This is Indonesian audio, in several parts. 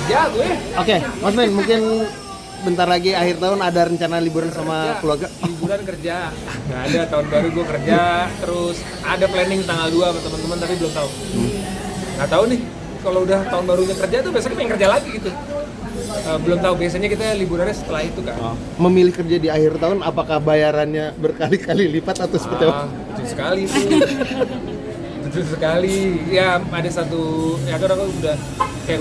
Ya gue. Oke, Mas Men, mungkin bentar lagi akhir tahun ada rencana liburan sama Kerja. keluarga? Liburan kerja. Nggak ada, tahun baru gue kerja. Terus ada planning tanggal 2 sama teman-teman tapi belum tahu. Nggak tahu nih. Kalau udah tahun barunya kerja tuh biasanya pengen kerja lagi gitu. Belum tahu, biasanya kita liburannya setelah itu kan. Memilih kerja di akhir tahun, apakah bayarannya berkali-kali lipat atau seperti apa? Betul sekali tuh. Betul sekali. Ya ada satu, ya kan aku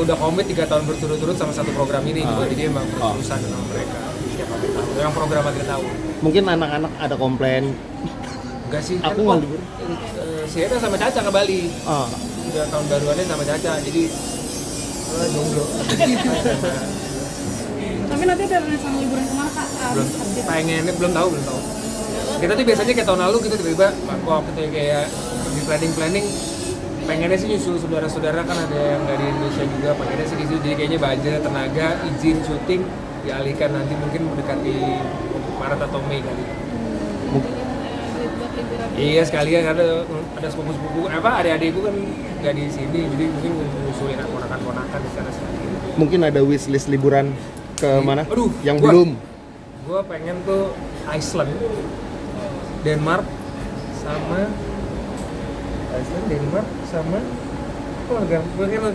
udah komit 3 tahun berturut-turut sama satu program ini gitu. Jadi emang berurusan sama mereka setiap akhir tahun. Yang program akhir tahun. Mungkin anak-anak ada komplain. Enggak sih, Aku kan nggak libur. si Eta sama Caca ke Bali. Oh. Udah tahun baruannya sama Caca, jadi jomblo. Tapi nanti ada rencana liburan kemana kak? Belum pengennya belum tahu. Kita tuh biasanya kayak tahun lalu gitu tiba-tiba waktu itu kayak di planning pengennya sih nyusul saudara-saudara, kan ada yang dari Indonesia juga, pengennya sih gitu. Jadi kayaknya budget, tenaga, izin syuting dialihkan nanti mungkin mendekati Maret atau Mei kali. Iya sekalian, ada sepupu-sepupu adik-adikku kan nggak di sini, jadi mungkin nyusulin ponakan-ponakan di sana sekalian. Mungkin ada wishlist liburan ke mana? Aduh, yang belum. Gue pengen tuh Iceland, Denmark sama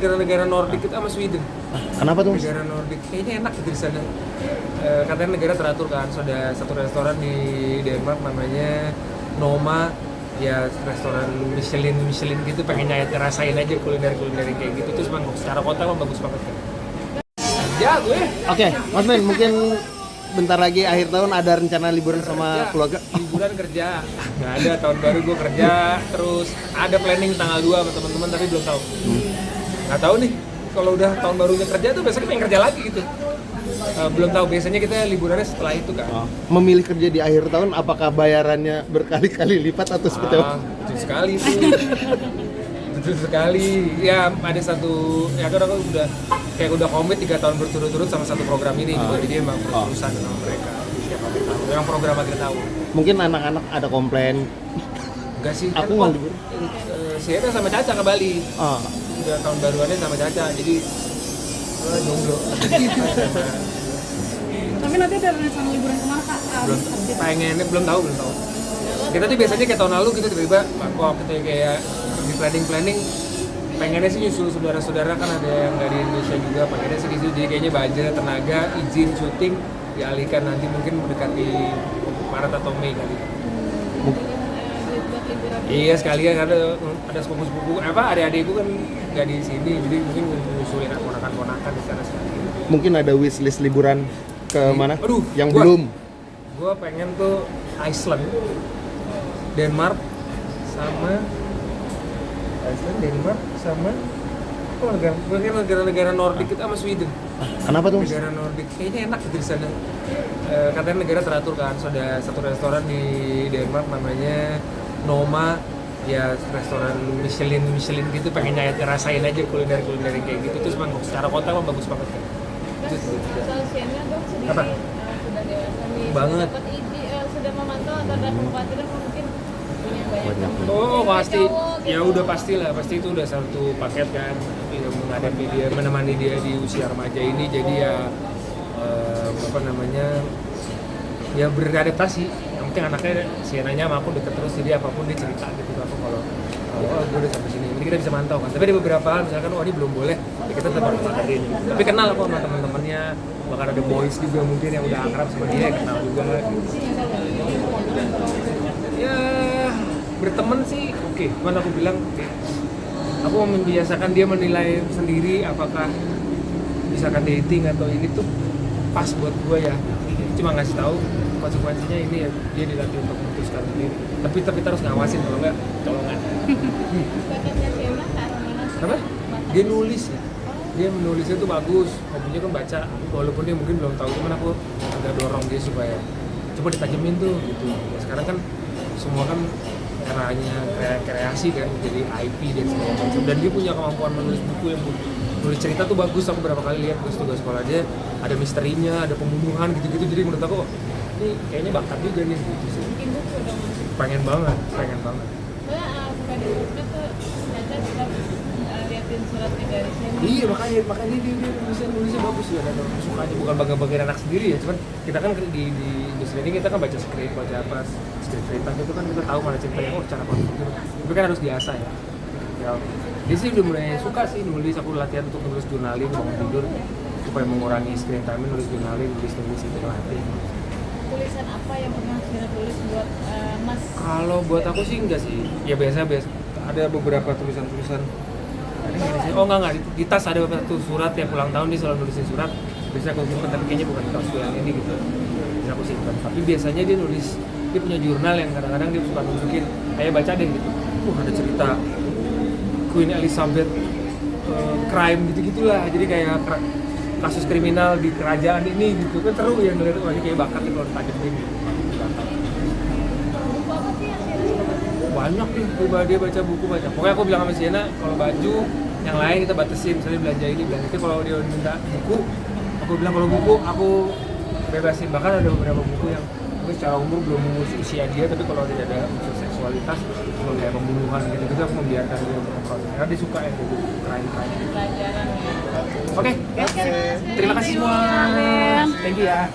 negara-negara Nordik itu sama Sweden. Kenapa tuh, Mas? Negara Nordik kayaknya enak gitu di sana. Katanya negara teratur kan, so ada satu restoran di Denmark namanya Noma, ya restoran Michelin gitu, pengen rasain aja kuliner kayak gitu. Terus memang secara kota mah bagus banget kan. Ya gue. Oke, Mas Men, mungkin bentar lagi akhir tahun ada rencana liburan sama keluarga? Liburan kerja. Nggak ada, tahun baru gue kerja. Terus ada planning tanggal 2 sama teman-teman tapi belum tahu. Nggak tahu nih. Kalau udah tahun barunya kerja tuh biasanya pengen kerja lagi gitu. Belum tahu, biasanya kita liburannya setelah itu kan. Memilih kerja di akhir tahun, apakah bayarannya berkali-kali lipat atau seperti apa? Betul sekali tuh. Betul sekali. Ya ada satu, ya kan aku udah komit 3 tahun berturut-turut sama satu program ini gitu. Jadi emang berurusan sama mereka setiap akhir tahun. Yang program akhir tahun. Mungkin anak-anak ada komplain. Enggak sih, Aku nggak libur. Si Eta sama Caca ke Bali. Udah tahun baruannya sama Caca, jadi jomblo. Tapi nanti ada rencana liburan kemana kak? Pengennya belum tahu. Kita tuh biasanya kayak tahun lalu gitu tiba-tiba waktu itu kayak di planning pengennya sih nyusul saudara-saudara, kan ada yang dari Indonesia juga, pengennya sih gitu. Jadi kayaknya budget, tenaga, izin syuting dialihkan nanti mungkin mendekati Maret atau Mei kali. Iya sekalian, ada sepupu-sepupu adik-adikku kan nggak di sini, jadi mungkin nyusulin ponakan-ponakan di sana sekalian. Mungkin ada wishlist liburan ke mana? Yang Gua belum. Gue pengen tuh Iceland, Denmark sama negara-negara Nordik itu sama Sweden. Kenapa tuh, Mas? Negara Nordik kayaknya enak gitu di sana. Katanya negara teratur kan, so ada satu restoran di Denmark namanya Noma, ya restoran Michelin gitu, pengen rasain aja kuliner kayak gitu. Terus memang secara kota mah bagus banget kan. Soal Sienna dok sendiri Apa? Sudah dewasa nih. Banget. Dapat sudah memantau atau ada kekhawatiran mungkin punya banyak teman. Oh pasti, Cowok gitu. ya udah pastilah, pasti itu udah satu paket kan, yang menghadapi dia, menemani dia di usia remaja ini, jadi ya ya beradaptasi. Yang penting anaknya Sienanya sama aku deket terus, jadi apapun dia cerita gitu aku kalau gue udah sampai sini, jadi kita bisa mantau kan. Tapi ada beberapa hal misalkan ini belum boleh, ya kita tetap harus makarin. Tapi kenal aku sama teman-temannya, bahkan ada boys juga mungkin yang udah akrab sama dia, kenal juga gitu. Ya berteman sih oke. Cuman aku bilang oke. Aku mau membiasakan dia menilai sendiri apakah misalkan dating atau ini tuh pas buat gue ya. Cuma ngasih tahu konsekuensinya ini ya, dia dilatih untuk memutuskan sendiri. Tapi terus ngawasin, kalau nggak colongan. Bakatnya Sienna ke arah mana? Apa? Dia nulis ya. Dia menulisnya tuh bagus, hobinya kan baca, walaupun dia mungkin belum tahu, cuman aku agak dorong dia supaya coba ditajemin tuh gitu. Ya, sekarang kan semua kan eranya kreasi kan, jadi IP dan segala macam, dan dia punya kemampuan menulis buku yang nulis cerita tuh bagus. Aku berapa kali lihat tugas sekolah dia, ada misterinya, ada pembunuhan gitu-gitu, jadi menurut aku ini kayaknya bakat juga nih gitu sih. Mungkin buku dong. Pengen banget. Soalnya suka di grupnya tuh Caca suka liatin suratnya dari sini. Iya, makanya dia nulisnya bagus ya, dan sukanya bukan bangga-banggain anak sendiri ya, cuman kita kan di industri ini kita kan baca skrip, baca apa, skrip cerita gitu kan kita tahu mana ceritanya, oh cara konsep gitu, tapi kan harus diasah ya. Ya, dia sih udah mulai suka sih nulis, aku latihan untuk nulis jurnaling bangun tidur supaya mengurangi screen time, nulis jurnaling, nulis itu latih. Tulisan apa yang pernah Sina tulis buat Mas? Kalau buat aku sih enggak sih, ya biasa ada beberapa tulisan-tulisan. Oh enggak, di tas ada beberapa tuh surat yang ulang tahun dia selalu nulisin surat. Biasanya aku simpen, tapi kayaknya bukan di tas yang ini gitu. Bisa aku simpen. Tapi biasanya dia nulis, dia punya jurnal yang kadang-kadang dia suka nunjukin, ayo baca deh gitu. Ada cerita Queen Elizabeth crime gitu-gitulah. Jadi kayak kasus kriminal di kerajaan ini gitu kan seru ya ngeliat, wah ini kayak bakat nih kalau ditajemin gitu. Buku apa sih yang Sina suka baca? Banyak nih pribadi baca buku banyak. Pokoknya aku bilang sama Sienna kalau baju yang lain kita batasin, misalnya belanja ini belanja itu. Kalau dia minta buku, aku bilang kalau buku aku bebasin. Bahkan ada beberapa buku yang mungkin secara umur belum mengurus usia dia, tapi kalau tidak ada unsur seksualitas, kalau kayak pembunuhan gitu aku membiarkan dia untuk nongkrong karena dia suka ya buku crime. Pelajaran gitu. Oke, Oke, terima kasih semua. Amin. Thank you ya.